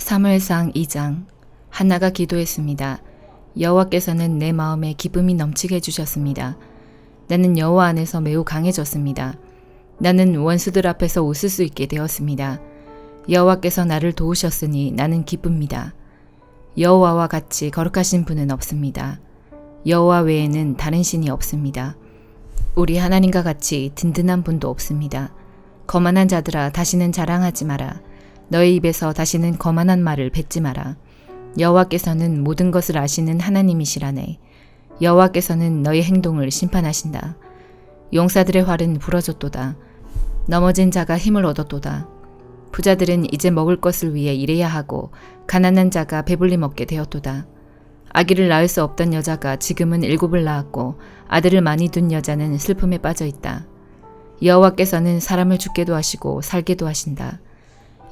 사무엘상 2장. 한나가 기도했습니다. 여호와께서는 내 마음에 기쁨이 넘치게 해주셨습니다. 나는 여호와 안에서 매우 강해졌습니다. 나는 원수들 앞에서 웃을 수 있게 되었습니다. 여호와께서 나를 도우셨으니 나는 기쁩니다. 여호와와 같이 거룩하신 분은 없습니다. 여호와 외에는 다른 신이 없습니다. 우리 하나님과 같이 든든한 분도 없습니다. 거만한 자들아, 다시는 자랑하지 마라. 너의 입에서 다시는 거만한 말을 뱉지 마라. 여호와께서는 모든 것을 아시는 하나님이시라네. 여호와께서는 너의 행동을 심판하신다. 용사들의 활은 부러졌도다. 넘어진 자가 힘을 얻었도다. 부자들은 이제 먹을 것을 위해 일해야 하고 가난한 자가 배불리 먹게 되었도다. 아기를 낳을 수 없던 여자가 지금은 7을 낳았고 아들을 많이 둔 여자는 슬픔에 빠져 있다. 여호와께서는 사람을 죽게도 하시고 살게도 하신다.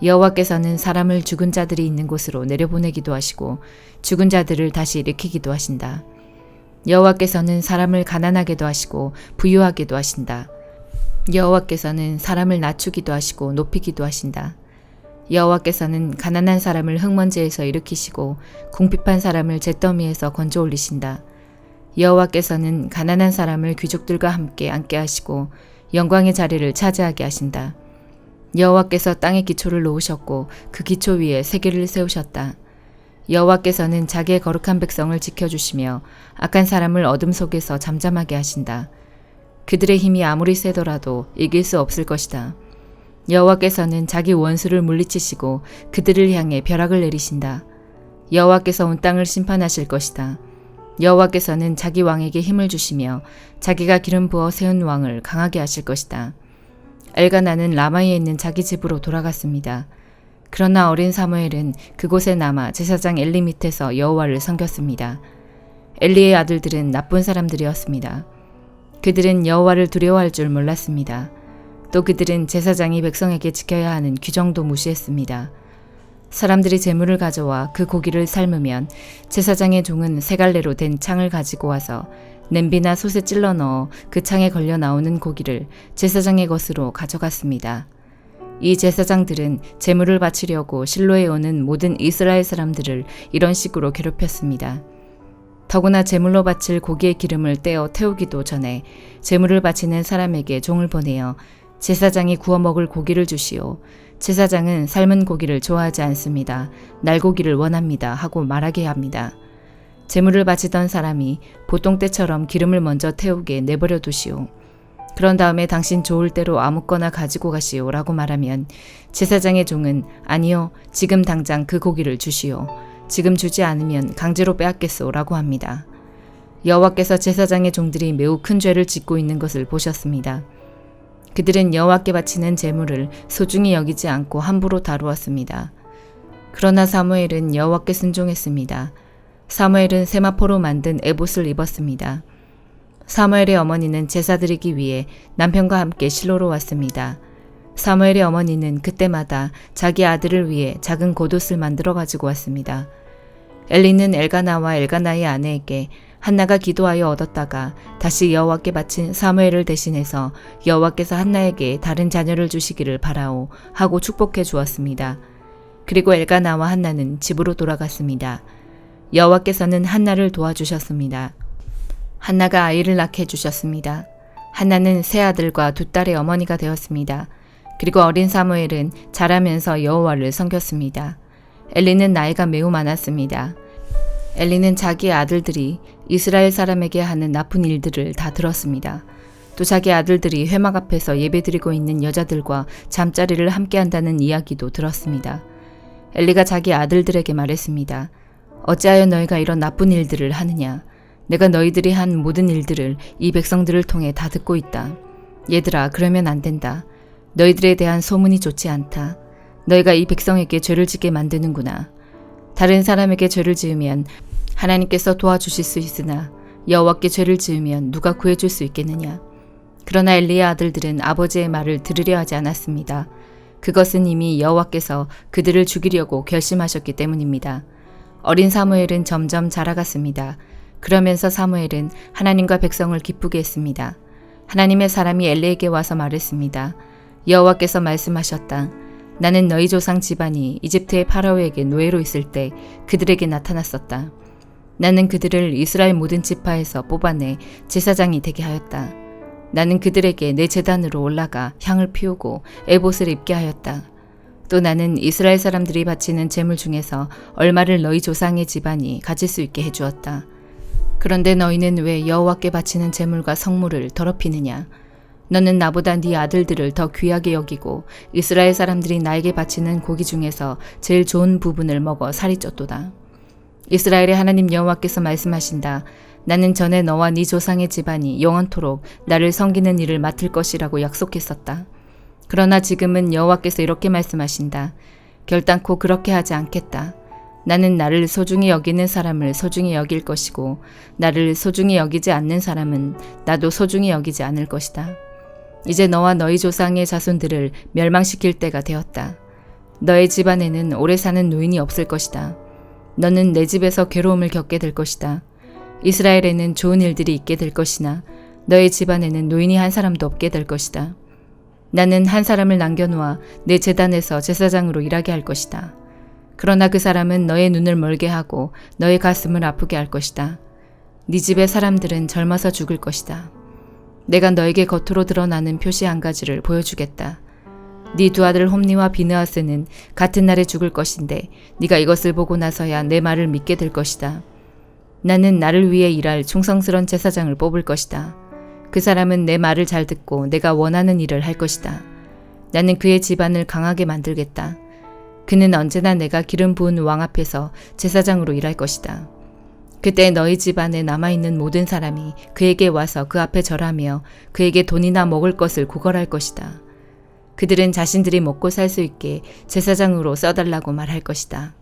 여호와께서는 사람을 죽은 자들이 있는 곳으로 내려보내기도 하시고 죽은 자들을 다시 일으키기도 하신다. 여호와께서는 사람을 가난하게도 하시고 부유하게도 하신다. 여호와께서는 사람을 낮추기도 하시고 높이기도 하신다. 여호와께서는 가난한 사람을 흙먼지에서 일으키시고 궁핍한 사람을 잿더미에서 건져 올리신다. 여호와께서는 가난한 사람을 귀족들과 함께 앉게 하시고 영광의 자리를 차지하게 하신다. 여호와께서 땅의 기초를 놓으셨고 그 기초 위에 세계를 세우셨다. 여호와께서는 자기의 거룩한 백성을 지켜주시며 악한 사람을 어둠 속에서 잠잠하게 하신다. 그들의 힘이 아무리 세더라도 이길 수 없을 것이다. 여호와께서는 자기 원수를 물리치시고 그들을 향해 벼락을 내리신다. 여호와께서 온 땅을 심판하실 것이다. 여호와께서는 자기 왕에게 힘을 주시며 자기가 기름 부어 세운 왕을 강하게 하실 것이다. 엘가나는 라마에 있는 자기 집으로 돌아갔습니다. 그러나 어린 사무엘은 그곳에 남아 제사장 엘리 밑에서 여호와를 섬겼습니다. 엘리의 아들들은 나쁜 사람들이었습니다. 그들은 여호와를 두려워할 줄 몰랐습니다. 또 그들은 제사장이 백성에게 지켜야 하는 규정도 무시했습니다. 사람들이 제물을 가져와 그 고기를 삶으면 제사장의 종은 세 갈래로 된 창을 가지고 와서 냄비나 솥에 찔러 넣어 그 창에 걸려 나오는 고기를 제사장의 것으로 가져갔습니다. 이 제사장들은 제물을 바치려고 실로에 오는 모든 이스라엘 사람들을 이런 식으로 괴롭혔습니다. 더구나 제물로 바칠 고기의 기름을 떼어 태우기도 전에 제물을 바치는 사람에게 종을 보내어 제사장이 구워 먹을 고기를 주시오. 제사장은 삶은 고기를 좋아하지 않습니다. 날고기를 원합니다. 하고 말하게 합니다. 제물을 바치던 사람이 보통 때처럼 기름을 먼저 태우게 내버려 두시오. 그런 다음에 당신 좋을 대로 아무거나 가지고 가시오 라고 말하면 제사장의 종은 아니요, 지금 당장 그 고기를 주시오. 지금 주지 않으면 강제로 빼앗겠소 라고 합니다. 여호와께서 제사장의 종들이 매우 큰 죄를 짓고 있는 것을 보셨습니다. 그들은 여호와께 바치는 제물을 소중히 여기지 않고 함부로 다루었습니다. 그러나 사무엘은 여호와께 순종했습니다. 사무엘은 세마포로 만든 에봇을 입었습니다. 사무엘의 어머니는 제사 드리기 위해 남편과 함께 실로로 왔습니다. 사무엘의 어머니는 그때마다 자기 아들을 위해 작은 겉옷을 만들어 가지고 왔습니다. 엘리는 엘가나와 엘가나의 아내에게 한나가 기도하여 얻었다가 다시 여호와께 바친 사무엘을 대신해서 여호와께서 한나에게 다른 자녀를 주시기를 바라오 하고 축복해 주었습니다. 그리고 엘가나와 한나는 집으로 돌아갔습니다. 여호와께서는 한나를 도와주셨습니다. 한나가 아이를 낳게 해주셨습니다. 한나는 세 아들과 두 딸의 어머니가 되었습니다. 그리고 어린 사무엘은 자라면서 여호와를 섬겼습니다. 엘리는 나이가 매우 많았습니다. 엘리는 자기의 아들들이 이스라엘 사람에게 하는 나쁜 일들을 다 들었습니다. 또 자기 아들들이 회막 앞에서 예배드리고 있는 여자들과 잠자리를 함께 한다는 이야기도 들었습니다. 엘리가 자기 아들들에게 말했습니다. 어찌하여 너희가 이런 나쁜 일들을 하느냐? 내가 너희들이 한 모든 일들을 이 백성들을 통해 다 듣고 있다. 얘들아, 그러면 안 된다. 너희들에 대한 소문이 좋지 않다. 너희가 이 백성에게 죄를 짓게 만드는구나. 다른 사람에게 죄를 지으면 하나님께서 도와주실 수 있으나 여호와께 죄를 지으면 누가 구해줄 수 있겠느냐. 그러나 엘리의 아들들은 아버지의 말을 들으려 하지 않았습니다. 그것은 이미 여호와께서 그들을 죽이려고 결심하셨기 때문입니다. 어린 사무엘은 점점 자라갔습니다. 그러면서 사무엘은 하나님과 백성을 기쁘게 했습니다. 하나님의 사람이 엘리에게 와서 말했습니다. 여호와께서 말씀하셨다. 나는 너희 조상 집안이 이집트의 파라오에게 노예로 있을 때 그들에게 나타났었다. 나는 그들을 이스라엘 모든 지파에서 뽑아내 제사장이 되게 하였다. 나는 그들에게 내 제단으로 올라가 향을 피우고 에봇을 입게 하였다. 또 나는 이스라엘 사람들이 바치는 제물 중에서 얼마를 너희 조상의 집안이 가질 수 있게 해주었다. 그런데 너희는 왜 여호와께 바치는 제물과 성물을 더럽히느냐? 너는 나보다 네 아들들을 더 귀하게 여기고 이스라엘 사람들이 나에게 바치는 고기 중에서 제일 좋은 부분을 먹어 살이 쪘도다. 이스라엘의 하나님 여호와께서 말씀하신다. 나는 전에 너와 네 조상의 집안이 영원토록 나를 섬기는 일을 맡을 것이라고 약속했었다. 그러나 지금은 여호와께서 이렇게 말씀하신다. 결단코 그렇게 하지 않겠다. 나는 나를 소중히 여기는 사람을 소중히 여길 것이고 나를 소중히 여기지 않는 사람은 나도 소중히 여기지 않을 것이다. 이제 너와 너희 조상의 자손들을 멸망시킬 때가 되었다. 너의 집안에는 오래 사는 노인이 없을 것이다. 너는 내 집에서 괴로움을 겪게 될 것이다. 이스라엘에는 좋은 일들이 있게 될 것이나 너의 집안에는 노인이 한 사람도 없게 될 것이다. 나는 한 사람을 남겨놓아 내 제단에서 제사장으로 일하게 할 것이다. 그러나 그 사람은 너의 눈을 멀게 하고 너의 가슴을 아프게 할 것이다. 네 집의 사람들은 젊어서 죽을 것이다. 내가 너에게 겉으로 드러나는 표시 한 가지를 보여주겠다. 네 두 아들 홈니와 비느하스는 같은 날에 죽을 것인데 네가 이것을 보고 나서야 내 말을 믿게 될 것이다. 나는 나를 위해 일할 충성스런 제사장을 뽑을 것이다. 그 사람은 내 말을 잘 듣고 내가 원하는 일을 할 것이다. 나는 그의 집안을 강하게 만들겠다. 그는 언제나 내가 기름 부은 왕 앞에서 제사장으로 일할 것이다. 그때 너희 집안에 남아있는 모든 사람이 그에게 와서 그 앞에 절하며 그에게 돈이나 먹을 것을 구걸할 것이다. 그들은 자신들이 먹고 살 수 있게 제사장으로 써달라고 말할 것이다.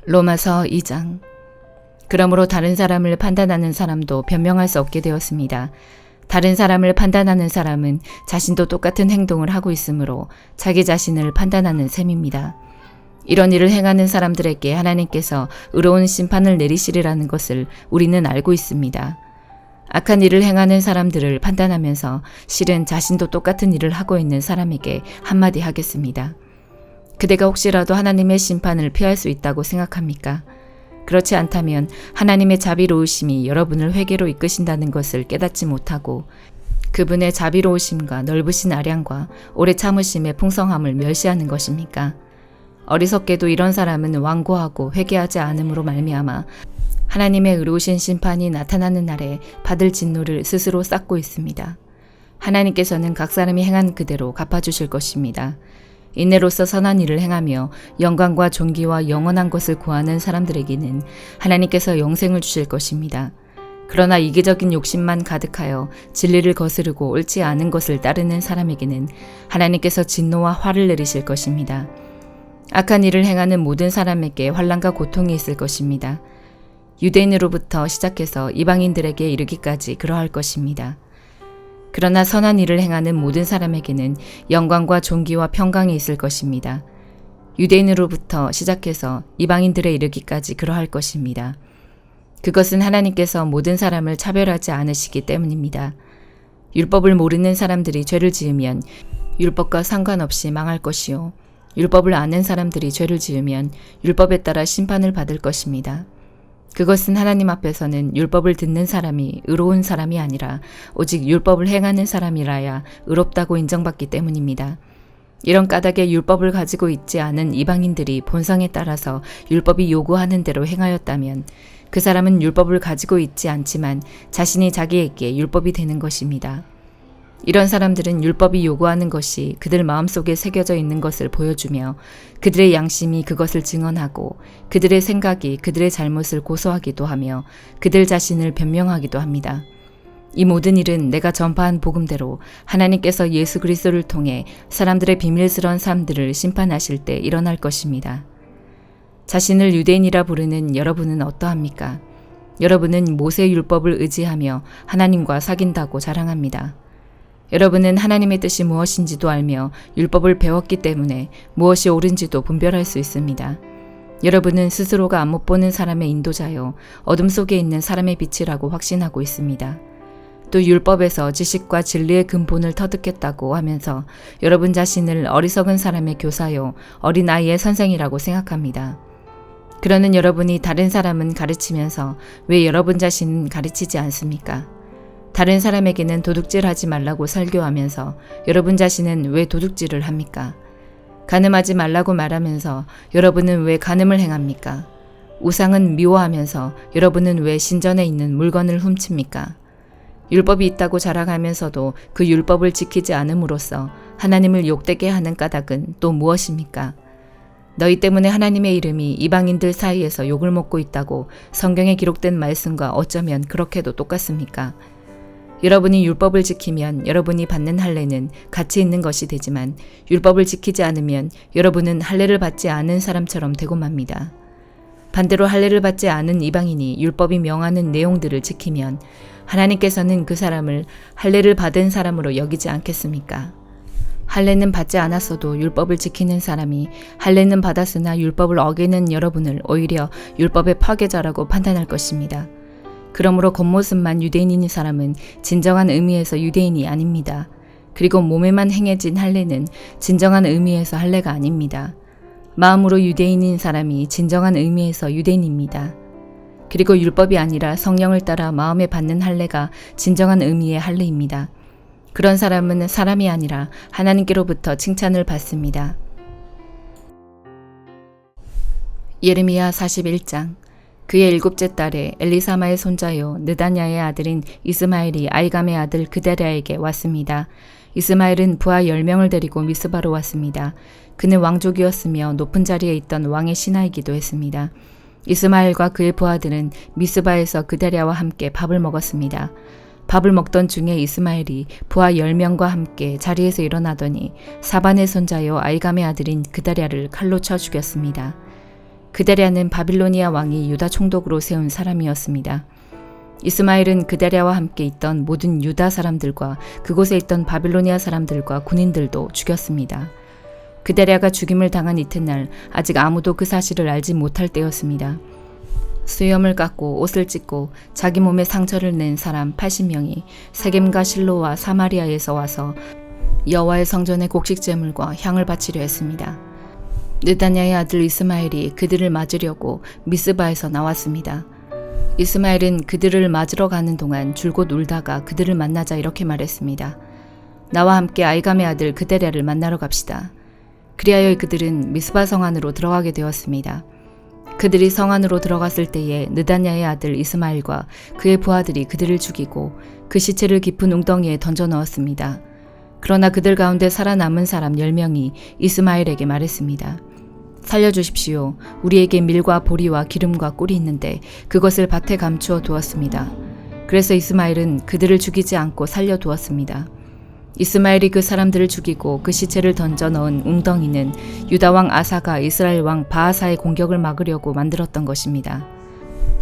로마서 2장. 그러므로 다른 사람을 판단하는 사람도 변명할 수 없게 되었습니다. 다른 사람을 판단하는 사람은 자신도 똑같은 행동을 하고 있으므로 자기 자신을 판단하는 셈입니다. 이런 일을 행하는 사람들에게 하나님께서 의로운 심판을 내리시리라는 것을 우리는 알고 있습니다. 악한 일을 행하는 사람들을 판단하면서 실은 자신도 똑같은 일을 하고 있는 사람에게 한마디 하겠습니다. 그대가 혹시라도 하나님의 심판을 피할 수 있다고 생각합니까? 그렇지 않다면 하나님의 자비로우심이 여러분을 회개로 이끄신다는 것을 깨닫지 못하고 그분의 자비로우심과 넓으신 아량과 오래 참으심의 풍성함을 멸시하는 것입니까? 어리석게도 이런 사람은 완고하고 회개하지 않음으로 말미암아 하나님의 의로우신 심판이 나타나는 날에 받을 진노를 스스로 쌓고 있습니다. 하나님께서는 각 사람이 행한 그대로 갚아주실 것입니다. 인내로서 선한 일을 행하며 영광과 존귀와 영원한 것을 구하는 사람들에게는 하나님께서 영생을 주실 것입니다. 그러나 이기적인 욕심만 가득하여 진리를 거스르고 옳지 않은 것을 따르는 사람에게는 하나님께서 진노와 화를 내리실 것입니다. 악한 일을 행하는 모든 사람에게 환난과 고통이 있을 것입니다. 유대인으로부터 시작해서 이방인들에게 이르기까지 그러할 것입니다. 그러나 선한 일을 행하는 모든 사람에게는 영광과 존귀와 평강이 있을 것입니다. 유대인으로부터 시작해서 이방인들에 이르기까지 그러할 것입니다. 그것은 하나님께서 모든 사람을 차별하지 않으시기 때문입니다. 율법을 모르는 사람들이 죄를 지으면 율법과 상관없이 망할 것이요. 율법을 아는 사람들이 죄를 지으면 율법에 따라 심판을 받을 것입니다. 그것은 하나님 앞에서는 율법을 듣는 사람이 의로운 사람이 아니라 오직 율법을 행하는 사람이라야 의롭다고 인정받기 때문입니다. 이런 까닭에 율법을 가지고 있지 않은 이방인들이 본성에 따라서 율법이 요구하는 대로 행하였다면 그 사람은 율법을 가지고 있지 않지만 자신이 자기에게 율법이 되는 것입니다. 이런 사람들은 율법이 요구하는 것이 그들 마음속에 새겨져 있는 것을 보여주며 그들의 양심이 그것을 증언하고 그들의 생각이 그들의 잘못을 고소하기도 하며 그들 자신을 변명하기도 합니다. 이 모든 일은 내가 전파한 복음대로 하나님께서 예수 그리스도를 통해 사람들의 비밀스러운 삶들을 심판하실 때 일어날 것입니다. 자신을 유대인이라 부르는 여러분은 어떠합니까? 여러분은 모세 율법을 의지하며 하나님과 사귄다고 자랑합니다. 여러분은 하나님의 뜻이 무엇인지도 알며 율법을 배웠기 때문에 무엇이 옳은지도 분별할 수 있습니다. 여러분은 스스로가 안 못 보는 사람의 인도자요, 어둠 속에 있는 사람의 빛이라고 확신하고 있습니다. 또 율법에서 지식과 진리의 근본을 터득했다고 하면서 여러분 자신을 어리석은 사람의 교사요, 어린아이의 선생이라고 생각합니다. 그러는 여러분이 다른 사람은 가르치면서 왜 여러분 자신은 가르치지 않습니까? 다른 사람에게는 도둑질하지 말라고 설교하면서 여러분 자신은 왜 도둑질을 합니까? 간음하지 말라고 말하면서 여러분은 왜 간음을 행합니까? 우상은 미워하면서 여러분은 왜 신전에 있는 물건을 훔칩니까? 율법이 있다고 자랑하면서도 그 율법을 지키지 않음으로써 하나님을 욕되게 하는 까닭은 또 무엇입니까? 너희 때문에 하나님의 이름이 이방인들 사이에서 욕을 먹고 있다고 성경에 기록된 말씀과 어쩌면 그렇게도 똑같습니까? 여러분이 율법을 지키면 여러분이 받는 할례는 가치 있는 것이 되지만 율법을 지키지 않으면 여러분은 할례를 받지 않은 사람처럼 되고 맙니다. 반대로 할례를 받지 않은 이방인이 율법이 명하는 내용들을 지키면 하나님께서는 그 사람을 할례를 받은 사람으로 여기지 않겠습니까? 할례는 받지 않았어도 율법을 지키는 사람이 할례는 받았으나 율법을 어기는 여러분을 오히려 율법의 파괴자라고 판단할 것입니다. 그러므로 겉모습만 유대인인 사람은 진정한 의미에서 유대인이 아닙니다. 그리고 몸에만 행해진 할례는 진정한 의미에서 할례가 아닙니다. 마음으로 유대인인 사람이 진정한 의미에서 유대인입니다. 그리고 율법이 아니라 성령을 따라 마음에 받는 할례가 진정한 의미의 할례입니다. 그런 사람은 사람이 아니라 하나님께로부터 칭찬을 받습니다. 예레미야 41장. 그의 7째 달에 엘리사마의 손자요 느다냐의 아들인 이스마엘이 아이감의 아들 그다랴에게 왔습니다. 이스마엘은 부하 10명을 데리고 미스바로 왔습니다. 그는 왕족이었으며 높은 자리에 있던 왕의 신하이기도 했습니다. 이스마엘과 그의 부하들은 미스바에서 그다랴와 함께 밥을 먹었습니다. 밥을 먹던 중에 이스마엘이 부하 10명과 함께 자리에서 일어나더니 사반의 손자요 아이감의 아들인 그다랴를 칼로 쳐 죽였습니다. 그다랴는 바빌로니아 왕이 유다 총독으로 세운 사람이었습니다. 이스마엘은 그다랴와 함께 있던 모든 유다 사람들과 그곳에 있던 바빌로니아 사람들과 군인들도 죽였습니다. 그다랴가 죽임을 당한 이튿날 아직 아무도 그 사실을 알지 못할 때였습니다. 수염을 깎고 옷을 찢고 자기 몸에 상처를 낸 사람 80명이 세겜과 실로와 사마리아에서 와서 여호와의 성전에 곡식 제물과 향을 바치려 했습니다. 느다냐의 아들 이스마엘이 그들을 맞으려고 미스바에서 나왔습니다. 이스마엘은 그들을 맞으러 가는 동안 줄곧 울다가 그들을 만나자 이렇게 말했습니다. 나와 함께 아이감의 아들 그다랴를 만나러 갑시다. 그리하여 그들은 미스바 성 안으로 들어가게 되었습니다. 그들이 성 안으로 들어갔을 때에 느다냐의 아들 이스마엘과 그의 부하들이 그들을 죽이고 그 시체를 깊은 웅덩이에 던져 넣었습니다. 그러나 그들 가운데 살아남은 사람 10명이 이스마엘에게 말했습니다. 살려주십시오. 우리에게 밀과 보리와 기름과 꿀이 있는데 그것을 밭에 감추어 두었습니다. 그래서 이스마엘은 그들을 죽이지 않고 살려두었습니다. 이스마엘이 그 사람들을 죽이고 그 시체를 던져 넣은 웅덩이는 유다왕 아사가 이스라엘 왕 바하사의 공격을 막으려고 만들었던 것입니다.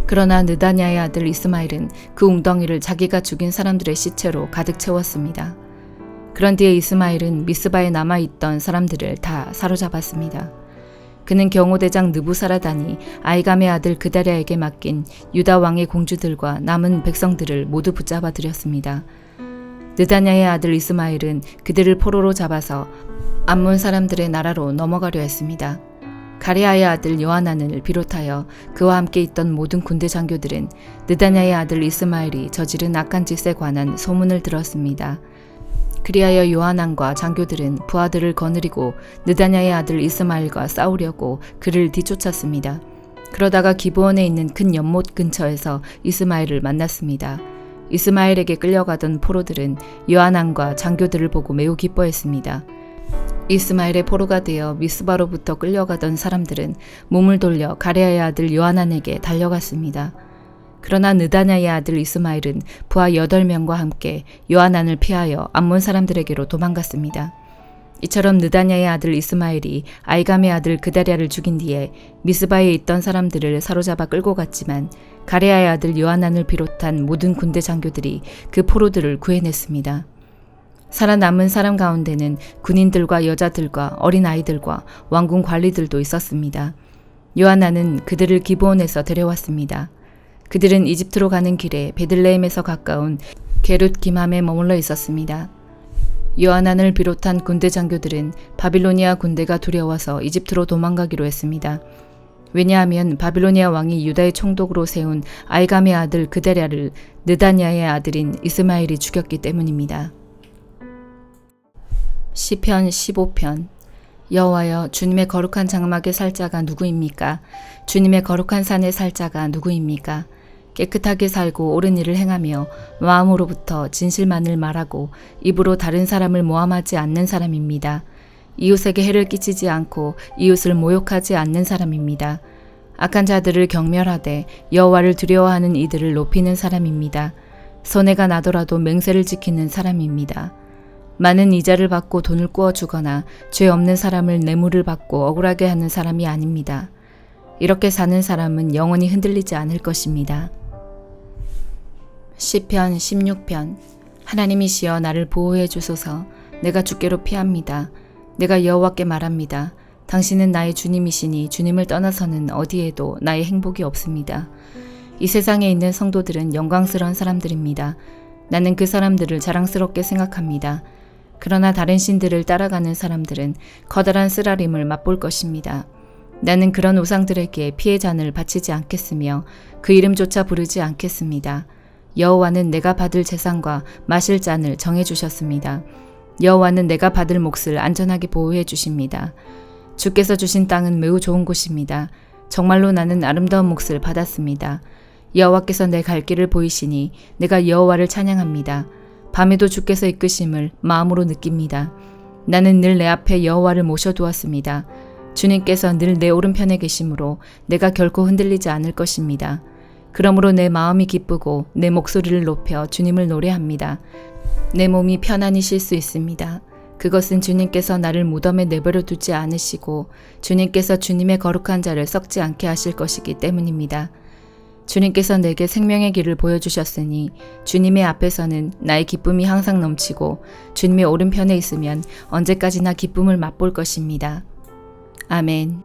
그러나 느다냐의 아들 이스마엘은 그 웅덩이를 자기가 죽인 사람들의 시체로 가득 채웠습니다. 그런 뒤에 이스마엘은 미스바에 남아있던 사람들을 다 사로잡았습니다. 그는 경호대장 느부사라단이 아이감의 아들 그다랴에게 맡긴 유다 왕의 공주들과 남은 백성들을 모두 붙잡아 들였습니다. 느다냐의 아들 이스마엘은 그들을 포로로 잡아서 암몬 사람들의 나라로 넘어가려 했습니다. 가레아의 아들 요하난을 비롯하여 그와 함께 있던 모든 군대 장교들은 느다냐의 아들 이스마엘이 저지른 악한 짓에 관한 소문을 들었습니다. 그리하여 요하난과 장교들은 부하들을 거느리고 느다냐의 아들 이스마엘과 싸우려고 그를 뒤쫓았습니다. 그러다가 기브온에 있는 큰 연못 근처에서 이스마엘을 만났습니다. 이스마엘에게 끌려가던 포로들은 요하난과 장교들을 보고 매우 기뻐했습니다. 이스마엘의 포로가 되어 미스바로부터 끌려가던 사람들은 몸을 돌려 가레아의 아들 요하난에게 달려갔습니다. 그러나 느다냐의 아들 이스마엘은 부하 8명과 함께 요하난을 피하여 암몬 사람들에게로 도망갔습니다. 이처럼 느다냐의 아들 이스마엘이 아이감의 아들 그다랴를 죽인 뒤에 미스바에 있던 사람들을 사로잡아 끌고 갔지만 가레아의 아들 요하난을 비롯한 모든 군대 장교들이 그 포로들을 구해냈습니다. 살아남은 사람 가운데는 군인들과 여자들과 어린아이들과 왕궁 관리들도 있었습니다. 요하난은 그들을 기브온에서 데려왔습니다. 그들은 이집트로 가는 길에 베들레헴에서 가까운 게룻 기맘에 머물러 있었습니다. 요하난을 비롯한 군대 장교들은 바빌로니아 군대가 두려워서 이집트로 도망가기로 했습니다. 왜냐하면 바빌로니아 왕이 유다의 총독으로 세운 알감의 아들 그데랴를 느다냐의 아들인 이스마엘이 죽였기 때문입니다. 시편 15편. 여호와여, 주님의 거룩한 장막에 살 자가 누구입니까? 주님의 거룩한 산에 살 자가 누구입니까? 깨끗하게 살고 옳은 일을 행하며 마음으로부터 진실만을 말하고 입으로 다른 사람을 모함하지 않는 사람입니다. 이웃에게 해를 끼치지 않고 이웃을 모욕하지 않는 사람입니다. 악한 자들을 경멸하되 여호와를 두려워하는 이들을 높이는 사람입니다. 손해가 나더라도 맹세를 지키는 사람입니다. 많은 이자를 받고 돈을 꾸어주거나 죄 없는 사람을 뇌물을 받고 억울하게 하는 사람이 아닙니다. 이렇게 사는 사람은 영원히 흔들리지 않을 것입니다. 시편 16편. 하나님이시여 나를 보호해 주소서. 내가 주께로 피합니다. 내가 여호와께 말합니다. 당신은 나의 주님이시니 주님을 떠나서는 어디에도 나의 행복이 없습니다. 이 세상에 있는 성도들은 영광스러운 사람들입니다. 나는 그 사람들을 자랑스럽게 생각합니다. 그러나 다른 신들을 따라가는 사람들은 커다란 쓰라림을 맛볼 것입니다. 나는 그런 우상들에게 피의 잔을 바치지 않겠으며 그 이름조차 부르지 않겠습니다. 여호와는 내가 받을 재산과 마실 잔을 정해 주셨습니다. 여호와는 내가 받을 몫을 안전하게 보호해 주십니다. 주께서 주신 땅은 매우 좋은 곳입니다. 정말로 나는 아름다운 몫을 받았습니다. 여호와께서 내 갈 길을 보이시니 내가 여호와를 찬양합니다. 밤에도 주께서 이끄심을 마음으로 느낍니다. 나는 늘 내 앞에 여호와를 모셔두었습니다. 주님께서 늘 내 오른편에 계심으로 내가 결코 흔들리지 않을 것입니다. 그러므로 내 마음이 기쁘고 내 목소리를 높여 주님을 노래합니다. 내 몸이 편안히 쉴 수 있습니다. 그것은 주님께서 나를 무덤에 내버려 두지 않으시고 주님께서 주님의 거룩한 자를 썩지 않게 하실 것이기 때문입니다. 주님께서 내게 생명의 길을 보여주셨으니 주님의 앞에서는 나의 기쁨이 항상 넘치고 주님의 오른편에 있으면 언제까지나 기쁨을 맛볼 것입니다. 아멘.